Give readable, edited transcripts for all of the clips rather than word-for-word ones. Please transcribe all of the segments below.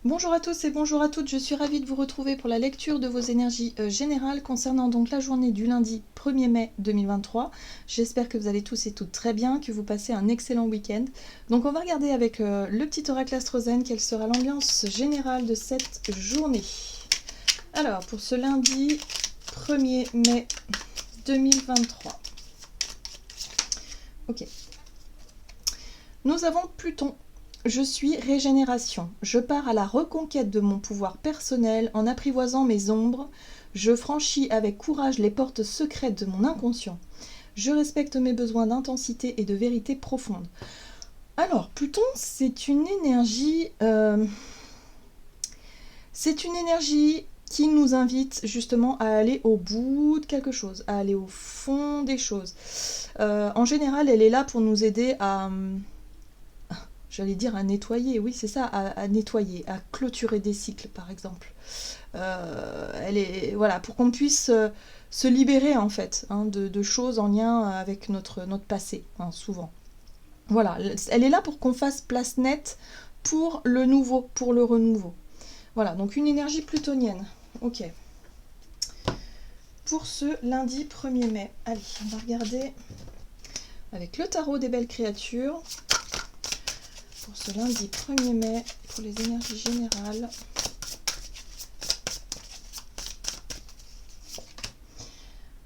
Bonjour à tous et bonjour à toutes, je suis ravie de vous retrouver pour la lecture de vos énergies générales concernant donc la journée du lundi 1er mai 2023. J'espère que vous allez tous et toutes très bien, que vous passez un excellent week-end. Donc on va regarder avec le petit oracle astrozène quelle sera l'ambiance générale de cette journée. Alors pour ce lundi 1er mai 2023. Ok. Nous avons Pluton. Je suis régénération. Je pars à la reconquête de mon pouvoir personnel en apprivoisant mes ombres. Je franchis avec courage les portes secrètes de mon inconscient. Je respecte mes besoins d'intensité et de vérité profonde. Alors, Pluton, c'est une énergie qui nous invite justement à aller au bout de quelque chose, à aller au fond des choses. En général, elle est là pour nous aider à... J'allais dire à nettoyer, oui c'est ça, à nettoyer, à clôturer des cycles par exemple. Elle est, voilà, pour qu'on puisse se libérer en fait de choses en lien avec notre passé, souvent. Voilà, elle est là pour qu'on fasse place nette pour le nouveau, pour le renouveau. Voilà, donc une énergie plutonienne. Ok. Pour ce lundi 1er mai, allez, on va regarder avec le tarot des belles créatures. Pour ce lundi 1er mai, pour les énergies générales.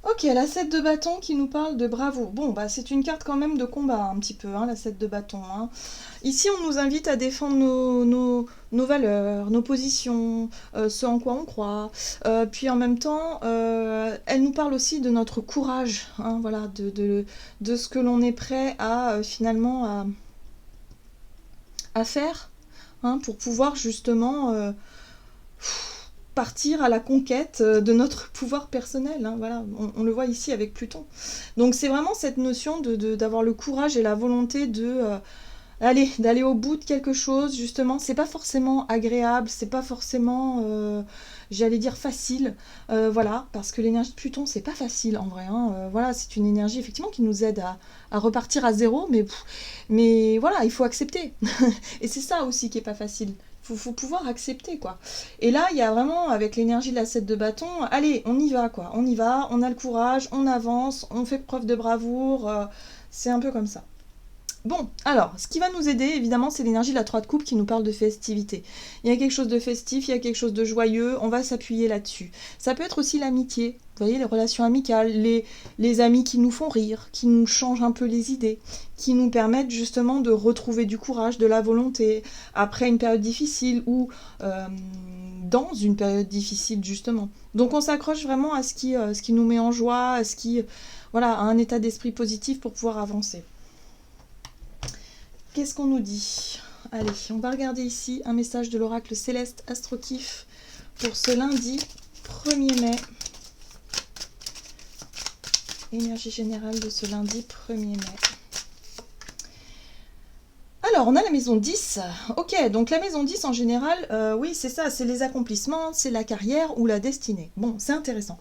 Ok, la 7 de bâton qui nous parle de bravoure. Bon, bah c'est une carte quand même de combat un petit peu, la 7 de bâton. Ici, on nous invite à défendre nos valeurs, nos positions, ce en quoi on croit. Puis en même temps, elle nous parle aussi de notre courage, voilà, de ce que l'on est prêt à finalement à faire pour pouvoir justement partir à la conquête de notre pouvoir personnel. Voilà, on le voit ici avec Pluton. Donc c'est vraiment cette notion d'avoir le courage et la volonté d'aller au bout de quelque chose, justement. C'est pas forcément agréable, c'est pas forcément, j'allais dire, facile, voilà, parce que l'énergie de Pluton, c'est pas facile en vrai. Voilà, c'est une énergie effectivement qui nous aide à repartir à zéro, mais voilà, il faut accepter. Et c'est ça aussi qui est pas facile. Faut pouvoir accepter, quoi. Et là, il y a vraiment, avec l'énergie de la 7 de bâton, allez, on y va, quoi. On y va, on a le courage, on avance, on fait preuve de bravoure. C'est un peu comme ça. Bon, alors, ce qui va nous aider, évidemment, c'est l'énergie de la 3 de coupe qui nous parle de festivité. Il y a quelque chose de festif, il y a quelque chose de joyeux, on va s'appuyer là-dessus. Ça peut être aussi l'amitié, vous voyez, les relations amicales, les amis qui nous font rire, qui nous changent un peu les idées, qui nous permettent justement de retrouver du courage, de la volonté, après une période difficile ou dans une période difficile, justement. Donc on s'accroche vraiment à ce qui nous met en joie, à voilà, à un état d'esprit positif pour pouvoir avancer. Qu'est-ce qu'on nous dit? Allez, on va regarder ici un message de l'oracle céleste Astrokif pour ce lundi 1er mai. Énergie générale de ce lundi 1er mai. Alors, on a la maison 10. Ok, donc la maison 10 en général, oui, c'est ça, c'est les accomplissements, c'est la carrière ou la destinée. Bon, c'est intéressant.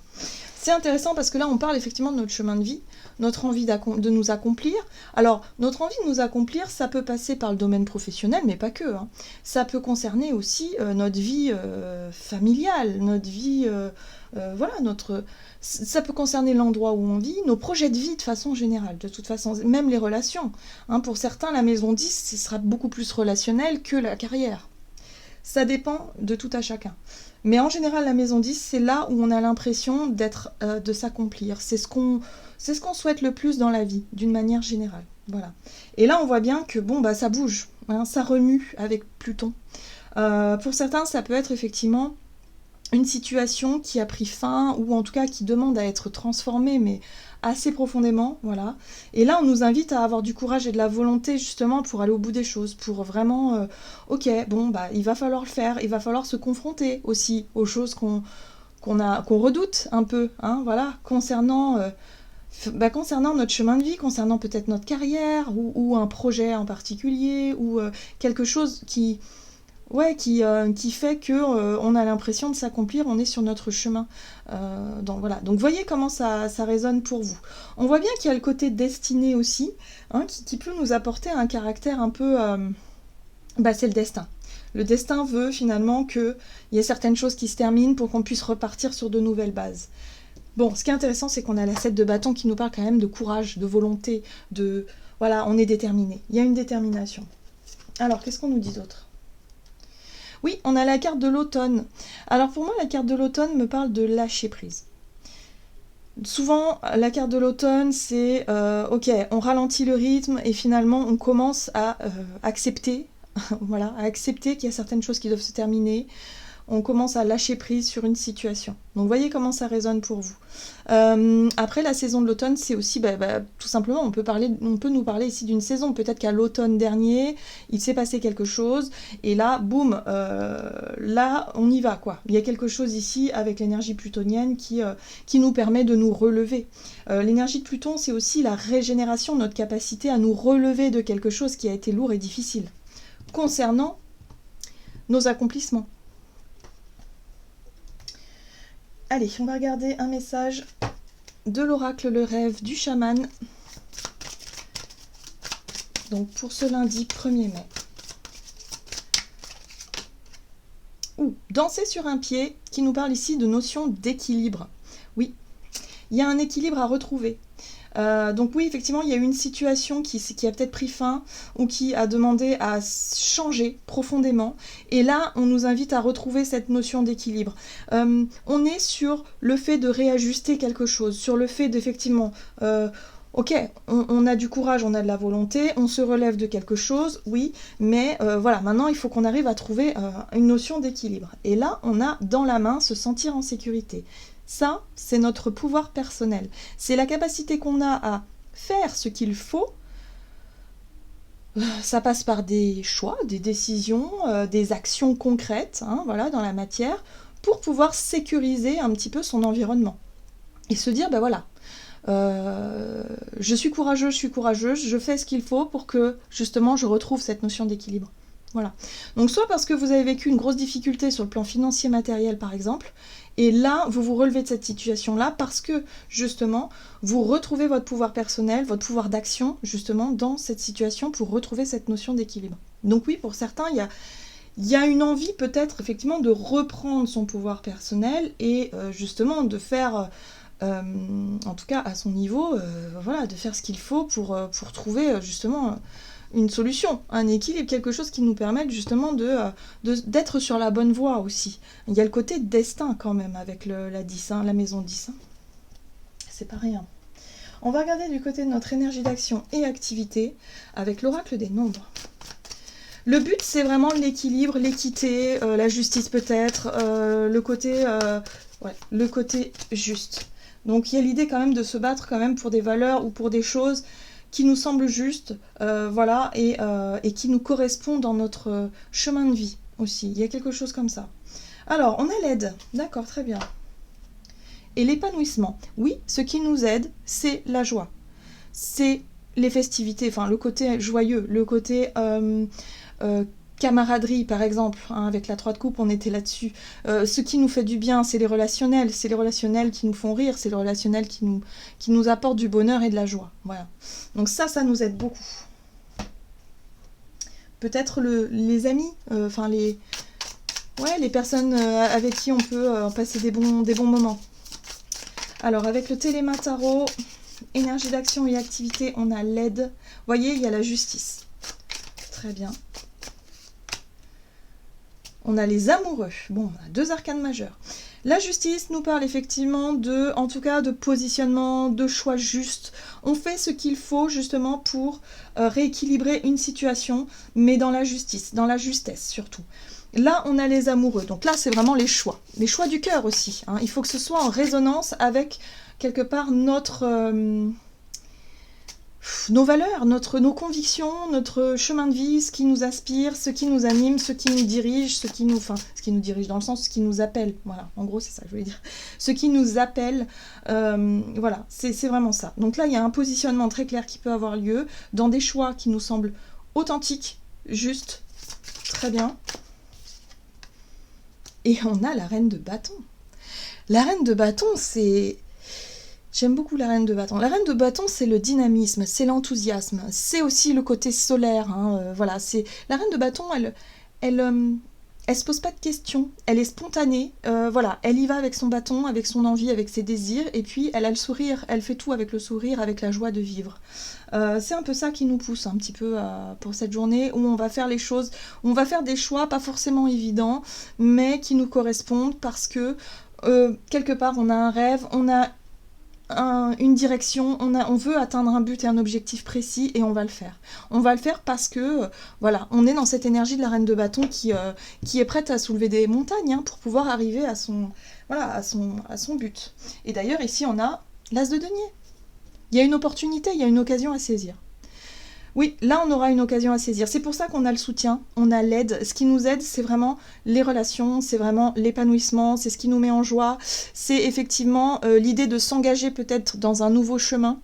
C'est intéressant parce que là, on parle effectivement de notre chemin de vie, notre envie de nous accomplir. Alors, notre envie de nous accomplir, ça peut passer par le domaine professionnel, mais pas que. Ça peut concerner aussi notre vie familiale, notre vie... voilà, ça peut concerner l'endroit où on vit, nos projets de vie de façon générale, de toute façon, même les relations. Pour certains, la maison 10, ce sera beaucoup plus relationnel que la carrière. Ça dépend de tout à chacun. Mais en général, la maison 10, c'est là où on a l'impression de s'accomplir. C'est ce qu'on souhaite le plus dans la vie, d'une manière générale. Voilà. Et là, on voit bien que ça bouge, ça remue avec Pluton. Pour certains, ça peut être effectivement une situation qui a pris fin, ou en tout cas qui demande à être transformée, mais assez profondément, voilà. Et là, on nous invite à avoir du courage et de la volonté, justement, pour aller au bout des choses, pour vraiment, ok, il va falloir le faire, il va falloir se confronter aussi aux choses qu'on redoute un peu, voilà, concernant notre chemin de vie, concernant peut-être notre carrière, ou un projet en particulier, ou quelque chose qui fait que on a l'impression de s'accomplir, on est sur notre chemin. Voilà. Donc voyez comment ça résonne pour vous. On voit bien qu'il y a le côté destiné aussi, qui peut nous apporter un caractère un peu... c'est le destin. Le destin veut finalement qu'il y ait certaines choses qui se terminent pour qu'on puisse repartir sur de nouvelles bases. Bon, ce qui est intéressant, c'est qu'on a la 7 de bâton qui nous parle quand même de courage, de volonté, de... Voilà, on est déterminé. Il y a une détermination. Alors, qu'est-ce qu'on nous dit d'autre? Oui, on a la carte de l'automne. Alors pour moi, la carte de l'automne me parle de lâcher prise. Souvent, la carte de l'automne, c'est ok, on ralentit le rythme et finalement on commence à accepter, voilà, à accepter qu'il y a certaines choses qui doivent se terminer. On commence à lâcher prise sur une situation. Donc voyez comment ça résonne pour vous. Après, la saison de l'automne, c'est aussi, tout simplement, on peut nous parler ici d'une saison. Peut-être qu'à l'automne dernier, il s'est passé quelque chose, et là, boum, là, on y va, quoi. Il y a quelque chose ici avec l'énergie plutonienne qui nous permet de nous relever. L'énergie de Pluton, c'est aussi la régénération, notre capacité à nous relever de quelque chose qui a été lourd et difficile. Concernant nos accomplissements. Allez, on va regarder un message de l'oracle Le Rêve du chaman. Donc pour ce lundi 1er mai. Danser sur un pied, qui nous parle ici de notion d'équilibre. Oui, il y a un équilibre à retrouver. Donc oui, effectivement, il y a eu une situation qui a peut-être pris fin ou qui a demandé à changer profondément. Et là, on nous invite à retrouver cette notion d'équilibre. On est sur le fait de réajuster quelque chose, sur le fait d'effectivement... ok, on a du courage, on a de la volonté, on se relève de quelque chose, oui, mais voilà, maintenant il faut qu'on arrive à trouver une notion d'équilibre. Et là, on a dans la main se sentir en sécurité. Ça, c'est notre pouvoir personnel. C'est la capacité qu'on a à faire ce qu'il faut. Ça passe par des choix, des décisions, des actions concrètes, hein, voilà, dans la matière, pour pouvoir sécuriser un petit peu son environnement. Et se dire, ben voilà, je suis courageuse, je fais ce qu'il faut pour que, justement, je retrouve cette notion d'équilibre. Voilà. Donc soit parce que vous avez vécu une grosse difficulté sur le plan financier matériel par exemple, et là vous vous relevez de cette situation-là parce que justement vous retrouvez votre pouvoir personnel, votre pouvoir d'action justement dans cette situation pour retrouver cette notion d'équilibre. Donc oui, pour certains il y a une envie peut-être effectivement de reprendre son pouvoir personnel et justement de faire... en tout cas à son niveau, voilà, de faire ce qu'il faut pour trouver justement une solution, un équilibre, quelque chose qui nous permette justement d'être sur la bonne voie aussi. Il y a le côté destin quand même avec la 10, hein, la maison 10. Hein. C'est pas rien. On va regarder du côté de notre énergie d'action et activité avec l'oracle des nombres. Le but, c'est vraiment l'équilibre, l'équité, la justice peut-être, le côté juste. Donc il y a l'idée quand même de se battre quand même pour des valeurs ou pour des choses qui nous semblent justes, voilà, et qui nous correspondent dans notre chemin de vie aussi. Il y a quelque chose comme ça. Alors, on a l'aide, d'accord, très bien. Et l'épanouissement, oui, ce qui nous aide, c'est la joie. C'est les festivités, enfin le côté joyeux, le côté... camaraderie par exemple, hein, avec la 3 de coupe on était là-dessus. Ce qui nous fait du bien, c'est les relationnels qui nous font rire, c'est les relationnels qui nous apportent du bonheur et de la joie. Voilà. Donc ça nous aide beaucoup. Peut-être les amis, enfin les personnes avec qui on peut passer des bons moments. Alors avec le Téléma Tarot, énergie d'action et activité, on a l'aide. Vous voyez, il y a la justice. Très bien. On a les amoureux. Bon, on a 2 arcanes majeurs. La justice nous parle effectivement en tout cas, de positionnement, de choix justes. On fait ce qu'il faut justement pour rééquilibrer une situation, mais dans la justice, dans la justesse surtout. Là, on a les amoureux. Donc là, c'est vraiment les choix du cœur aussi. Hein. Il faut que ce soit en résonance avec quelque part nos valeurs, nos convictions, notre chemin de vie, ce qui nous aspire, ce qui nous anime, ce qui nous dirige, ce qui nous dirige dans le sens, ce qui nous appelle. Voilà, en gros, c'est ça que je voulais dire. Ce qui nous appelle, voilà, c'est vraiment ça. Donc là, il y a un positionnement très clair qui peut avoir lieu dans des choix qui nous semblent authentiques, justes, très bien. Et on a la reine de bâton. La reine de bâton, c'est... J'aime beaucoup la reine de bâton. La reine de bâton, c'est le dynamisme, c'est l'enthousiasme, c'est aussi le côté solaire. Hein, voilà, la reine de bâton, elle se pose pas de questions, elle est spontanée, voilà, elle y va avec son bâton, avec son envie, avec ses désirs, et puis elle a le sourire, elle fait tout avec le sourire, avec la joie de vivre. C'est un peu ça qui nous pousse un petit peu pour cette journée, où on va faire les choses, où on va faire des choix pas forcément évidents, mais qui nous correspondent parce que quelque part on a un rêve, on a une direction, on veut atteindre un but et un objectif précis et on va le faire. On va le faire parce que, voilà, on est dans cette énergie de la reine de bâton qui est prête à soulever des montagnes hein, pour pouvoir arriver à son but. Et d'ailleurs, ici, on a l'as de denier. Il y a une opportunité, il y a une occasion à saisir. Oui, là, on aura une occasion à saisir. C'est pour ça qu'on a le soutien, on a l'aide. Ce qui nous aide, c'est vraiment les relations, c'est vraiment l'épanouissement, c'est ce qui nous met en joie. C'est effectivement l'idée de s'engager peut-être dans un nouveau chemin,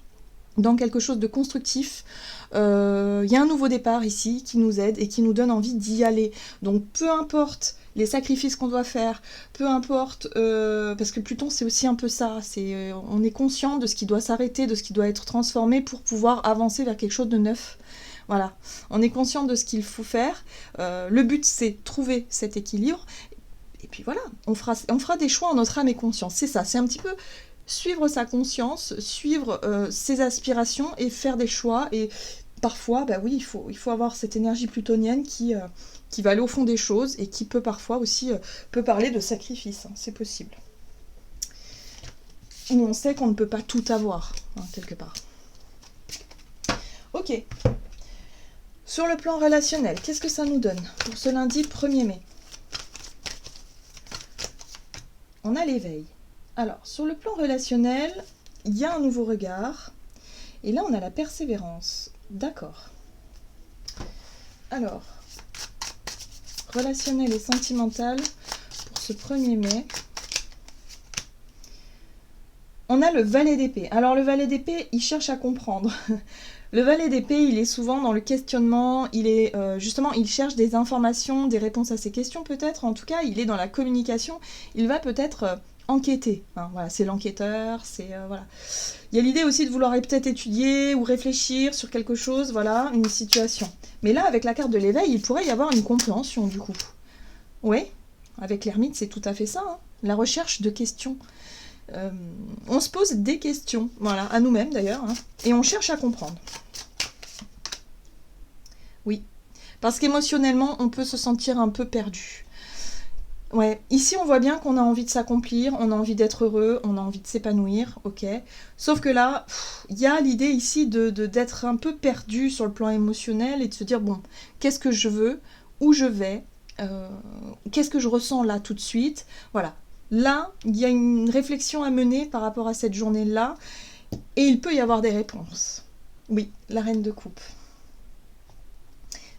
dans quelque chose de constructif. Il y a un nouveau départ ici qui nous aide et qui nous donne envie d'y aller. Donc, peu importe les sacrifices qu'on doit faire, peu importe, parce que Pluton c'est aussi un peu ça, on est conscient de ce qui doit s'arrêter, de ce qui doit être transformé pour pouvoir avancer vers quelque chose de neuf. Voilà, on est conscient de ce qu'il faut faire, le but c'est trouver cet équilibre, et puis voilà, on fera des choix en notre âme et conscience, c'est ça, c'est un petit peu suivre sa conscience, suivre ses aspirations et faire des choix, et parfois, bah oui, il faut avoir cette énergie plutonienne qui va aller au fond des choses et qui peut parfois aussi peut parler de sacrifice, hein, c'est possible. Où on sait qu'on ne peut pas tout avoir, hein, quelque part. Ok. Sur le plan relationnel, qu'est-ce que ça nous donne pour ce lundi 1er mai? On a l'éveil. Alors, sur le plan relationnel, il y a un nouveau regard. Et là, on a la persévérance. D'accord. Alors, relationnel et sentimental pour ce 1er mai. On a le valet d'épée. Alors, le valet d'épée, il cherche à comprendre. Le valet d'épée, il est souvent dans le questionnement, justement, il cherche des informations, des réponses à ses questions peut-être, en tout cas, il est dans la communication, il va peut-être enquêter. Hein, voilà, c'est l'enquêteur, voilà. Il y a l'idée aussi de vouloir peut-être étudier ou réfléchir sur quelque chose, voilà, une situation. Mais là, avec la carte de l'éveil, il pourrait y avoir une compréhension, du coup. Oui, avec l'ermite, c'est tout à fait ça, hein, la recherche de questions. On se pose des questions, voilà, à nous-mêmes d'ailleurs, hein, et on cherche à comprendre. Oui, parce qu'émotionnellement, on peut se sentir un peu perdu. Ouais, ici on voit bien qu'on a envie de s'accomplir, on a envie d'être heureux, on a envie de s'épanouir, ok. Sauf que là, il y a l'idée ici d'être un peu perdu sur le plan émotionnel et de se dire, bon, qu'est-ce que je veux, où je vais, qu'est-ce que je ressens là tout de suite, voilà. Là, il y a une réflexion à mener par rapport à cette journée-là, et il peut y avoir des réponses. Oui, la reine de coupe.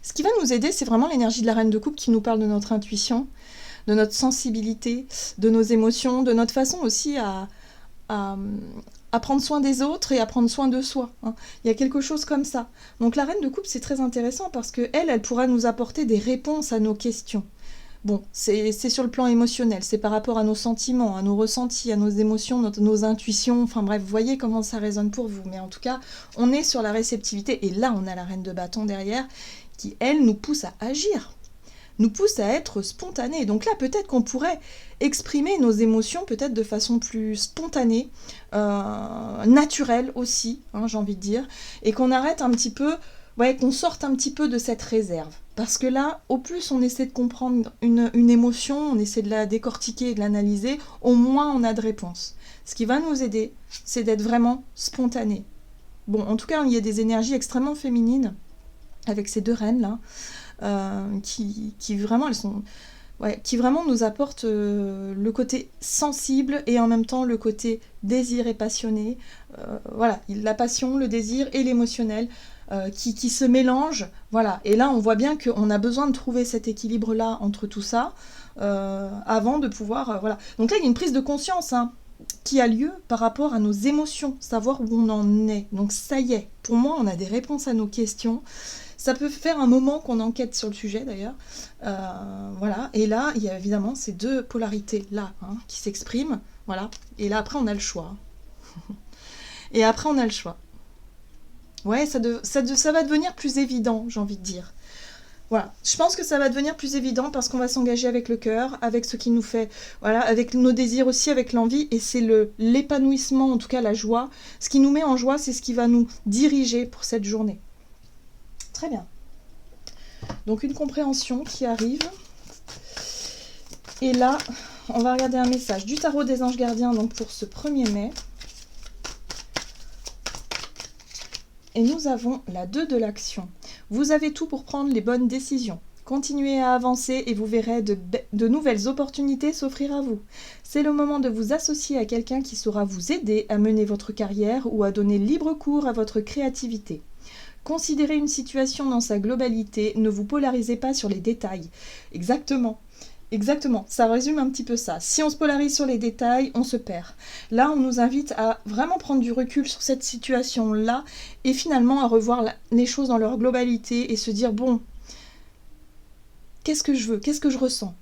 Ce qui va nous aider, c'est vraiment l'énergie de la reine de coupe qui nous parle de notre intuition, de notre sensibilité, de nos émotions, de notre façon aussi à prendre soin des autres et à prendre soin de soi. Hein. Il y a quelque chose comme ça. Donc la reine de coupe, c'est très intéressant parce qu'elle pourra nous apporter des réponses à nos questions. Bon, c'est sur le plan émotionnel, c'est par rapport à nos sentiments, à nos ressentis, à nos émotions, nos intuitions, enfin bref, vous voyez comment ça résonne pour vous. Mais en tout cas, on est sur la réceptivité, et là, on a la reine de bâton derrière, qui, elle, nous pousse à agir, nous pousse à être spontané. Donc là, peut-être qu'on pourrait exprimer nos émotions peut-être de façon plus spontanée, naturelle aussi, hein, j'ai envie de dire, et qu'on arrête un petit peu, ouais, qu'on sorte un petit peu de cette réserve. Parce que là, au plus on essaie de comprendre une émotion, on essaie de la décortiquer et de l'analyser, au moins on a de réponses. Ce qui va nous aider, c'est d'être vraiment spontané. Bon, en tout cas, il y a des énergies extrêmement féminines avec ces deux reines-là, qui vraiment, elles sont... Ouais, qui vraiment nous apportent le côté sensible et en même temps le côté désir et passionné. Voilà, la passion, le désir et l'émotionnel qui se mélangent. Voilà. Et là, on voit bien qu'on a besoin de trouver cet équilibre-là entre tout ça avant de pouvoir... voilà. Donc là, il y a une prise de conscience qui a lieu par rapport à nos émotions, savoir où on en est. Donc ça y est, pour moi, on a des réponses à nos questions. Ça peut faire un moment qu'on enquête sur le sujet d'ailleurs. Voilà. Et là, il y a évidemment ces deux polarités-là qui s'expriment. Voilà. Et là, après, on a le choix. Et après, on a le choix. Ouais, ça va devenir plus évident, j'ai envie de dire. Voilà, je pense que ça va devenir plus évident parce qu'on va s'engager avec le cœur, avec ce qui nous fait, voilà, avec nos désirs aussi, avec l'envie, et c'est l'épanouissement, en tout cas la joie. Ce qui nous met en joie, c'est ce qui va nous diriger pour cette journée. Très bien. Donc une compréhension qui arrive. Et là, on va regarder un message du tarot des anges gardiens donc pour ce 1er mai. Et nous avons la 2 de l'action. Vous avez tout pour prendre les bonnes décisions. Continuez à avancer et vous verrez de nouvelles opportunités s'offrir à vous. C'est le moment de vous associer à quelqu'un qui saura vous aider à mener votre carrière ou à donner libre cours à votre créativité. Considérez une situation dans sa globalité, ne vous polarisez pas sur les détails. Exactement. Exactement, ça résume un petit peu ça. Si on se polarise sur les détails, on se perd. Là, on nous invite à vraiment prendre du recul sur cette situation-là et finalement à revoir les choses dans leur globalité et se dire, bon, qu'est-ce que je veux? Qu'est-ce que je ressens?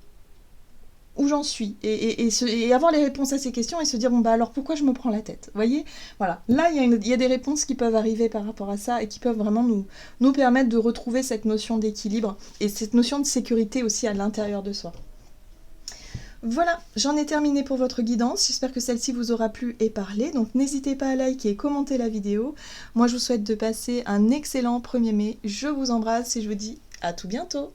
Où j'en suis? Et avoir les réponses à ces questions et se dire, bon, bah alors pourquoi je me prends la tête? Vous voyez? Voilà, là, il y a des réponses qui peuvent arriver par rapport à ça et qui peuvent vraiment nous permettre de retrouver cette notion d'équilibre et cette notion de sécurité aussi à l'intérieur de soi. Voilà, j'en ai terminé pour votre guidance, j'espère que celle-ci vous aura plu et parlé, donc n'hésitez pas à liker et commenter la vidéo. Moi je vous souhaite de passer un excellent 1er mai, je vous embrasse et je vous dis à tout bientôt.